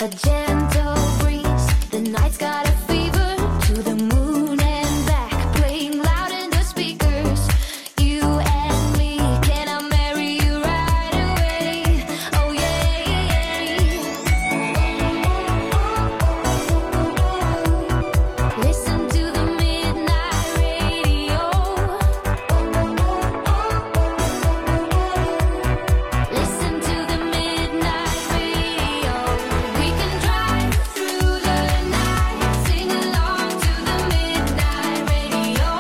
a gentle breeze. The night's got a fever to the moon and back, playing loud in the speakers. You and me, can I marry you right away? Oh yeah. Listen to the midnight radio. Listen to the midnight radio. We can drive through the night, sing along to the midnight radio.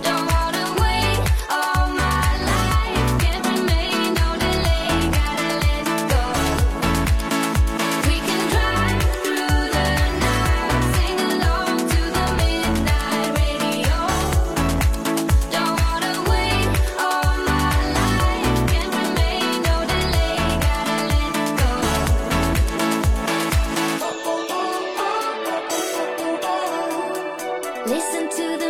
Don't wanna wait all my life, can't remain, no delay, gotta let go. We can drive through the night, sing along to the midnight radio. Don't wanna wait all my life, can't remain, no delay, gotta let go. Listen to the